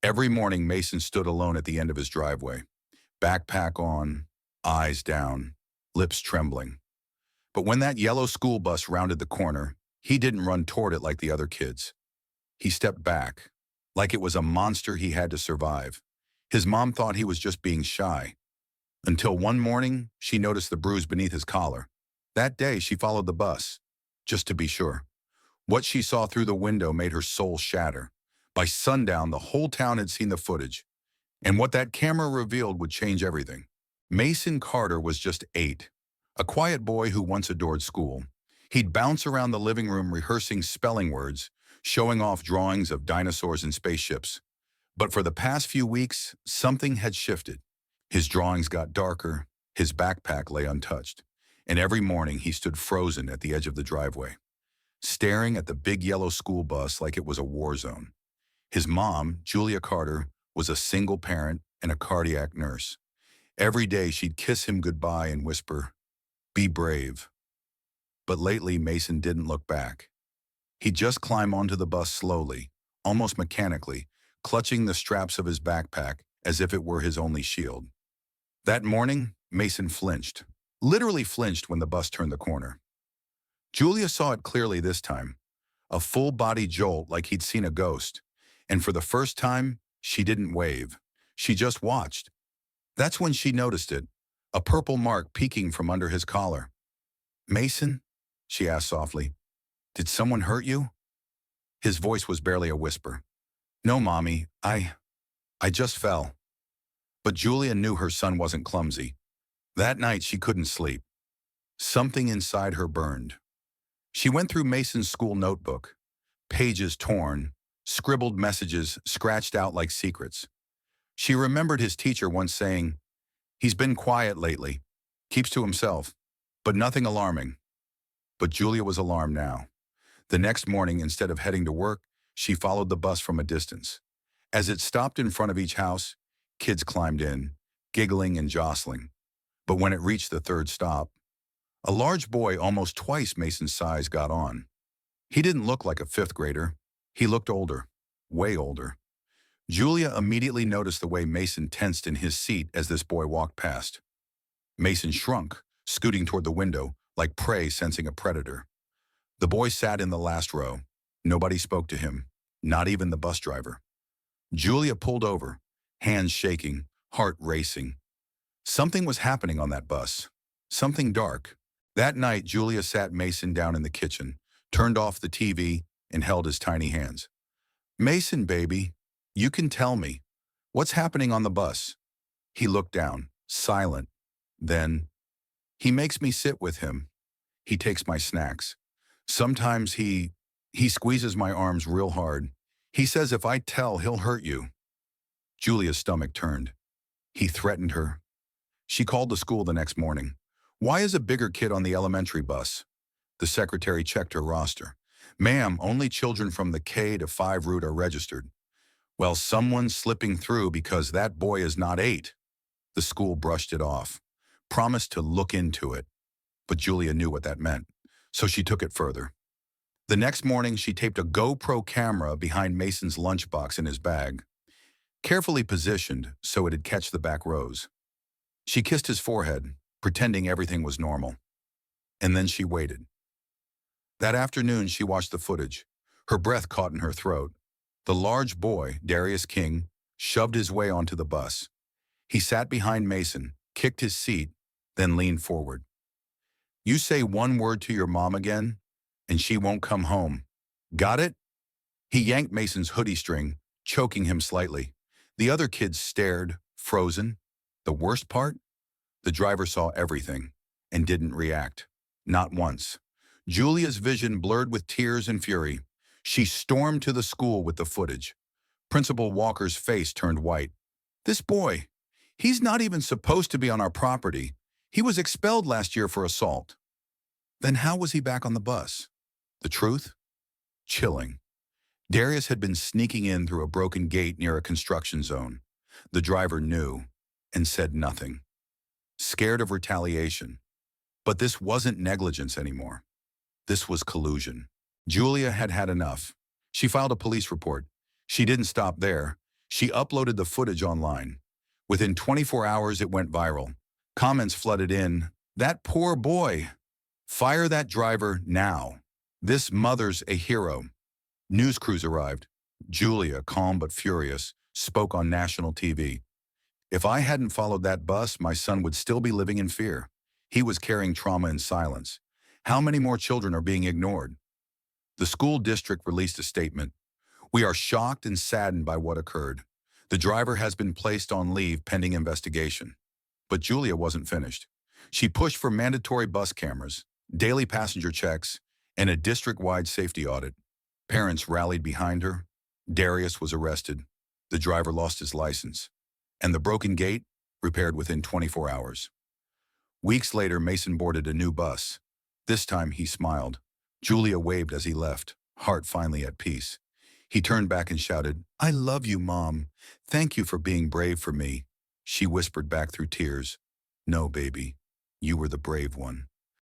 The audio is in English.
Every morning, Mason stood alone at the end of his driveway, backpack on, eyes down, lips trembling. But when that yellow school bus rounded the corner, he didn't run toward it like the other kids. He stepped back, like it was a monster he had to survive. His mom thought he was just being shy, until one morning, she noticed the bruise beneath his collar. That day, she followed the bus, just to be sure. What she saw through the window made her soul shatter. By sundown, the whole town had seen the footage, and what that camera revealed would change everything. Mason Carter was just 8, a quiet boy who once adored school. He'd bounce around the living room rehearsing spelling words, showing off drawings of dinosaurs and spaceships. But for the past few weeks, something had shifted. His drawings got darker, his backpack lay untouched, and every morning he stood frozen at the edge of the driveway, staring at the big yellow school bus like it was a war zone. His mom, Julia Carter, was a single parent and a cardiac nurse. Every day she'd kiss him goodbye and whisper, "Be brave." But lately, Mason didn't look back. He'd just climb onto the bus slowly, almost mechanically, clutching the straps of his backpack as if it were his only shield. That morning, Mason flinched, literally flinched when the bus turned the corner. Julia saw it clearly this time, a full-body jolt like he'd seen a ghost, and for the first time, she didn't wave. She just watched. That's when she noticed it, a purple mark peeking from under his collar. "Mason?" she asked softly. "Did someone hurt you?" His voice was barely a whisper. "No, Mommy, I just fell." But Julia knew her son wasn't clumsy. That night she couldn't sleep. Something inside her burned. She went through Mason's school notebook, pages torn, scribbled messages scratched out like secrets. She remembered his teacher once saying, "He's been quiet lately, keeps to himself, but nothing alarming." But Julia was alarmed now. The next morning, instead of heading to work, she followed the bus from a distance. As it stopped in front of each house, kids climbed in, giggling and jostling. But when it reached the third stop, a large boy almost twice Mason's size got on. He didn't look like a fifth grader. He looked older, way older. Julia immediately noticed the way Mason tensed in his seat as this boy walked past. Mason shrunk, scooting toward the window, like prey sensing a predator. The boy sat in the last row. Nobody spoke to him, not even the bus driver. Julia pulled over, hands shaking, heart racing. Something was happening on that bus. Something dark. That night, Julia sat Mason down in the kitchen, turned off the TV, and held his tiny hands. "Mason, baby, you can tell me. What's happening on the bus?" He looked down, silent. Then, "He makes me sit with him. He takes my snacks. Sometimes he squeezes my arms real hard. He says if I tell, he'll hurt you." Julia's stomach turned. He threatened her. She called the school the next morning. "Why is a bigger kid on the elementary bus?" The secretary checked her roster. "Ma'am, only children from the K to 5 route are registered." "Well, someone's slipping through because that boy is not 8. The school brushed it off, promised to look into it. But Julia knew what that meant, so she took it further. The next morning, she taped a GoPro camera behind Mason's lunchbox in his bag, carefully positioned so it'd catch the back rows. She kissed his forehead, pretending everything was normal. And then she waited. That afternoon, she watched the footage. Her breath caught in her throat. The large boy, Darius King, shoved his way onto the bus. He sat behind Mason, kicked his seat, then leaned forward. "You say one word to your mom again, and she won't come home. Got it?" He yanked Mason's hoodie string, choking him slightly. The other kids stared, frozen. The worst part? The driver saw everything and didn't react. Not once. Julia's vision blurred with tears and fury. She stormed to the school with the footage. Principal Walker's face turned white. "This boy, he's not even supposed to be on our property. He was expelled last year for assault." Then how was he back on the bus? The truth? Chilling. Darius had been sneaking in through a broken gate near a construction zone. The driver knew and said nothing. Scared of retaliation. But this wasn't negligence anymore. This was collusion. Julia had had enough. She filed a police report. She didn't stop there. She uploaded the footage online. Within 24 hours, it went viral. Comments flooded in. "That poor boy. Fire that driver now. This mother's a hero." News crews arrived. Julia, calm but furious, spoke on national TV. "If I hadn't followed that bus, my son would still be living in fear. He was carrying trauma in silence. How many more children are being ignored?" The school district released a statement. "We are shocked and saddened by what occurred. The driver has been placed on leave pending investigation." But Julia wasn't finished. She pushed for mandatory bus cameras, daily passenger checks, and a district-wide safety audit. Parents rallied behind her. Darius was arrested. The driver lost his license. And the broken gate repaired within 24 hours. Weeks later, Mason boarded a new bus. This time, he smiled. Julia waved as he left, heart finally at peace. He turned back and shouted, "I love you, Mom. Thank you for being brave for me." She whispered back through tears, "No, baby. You were the brave one."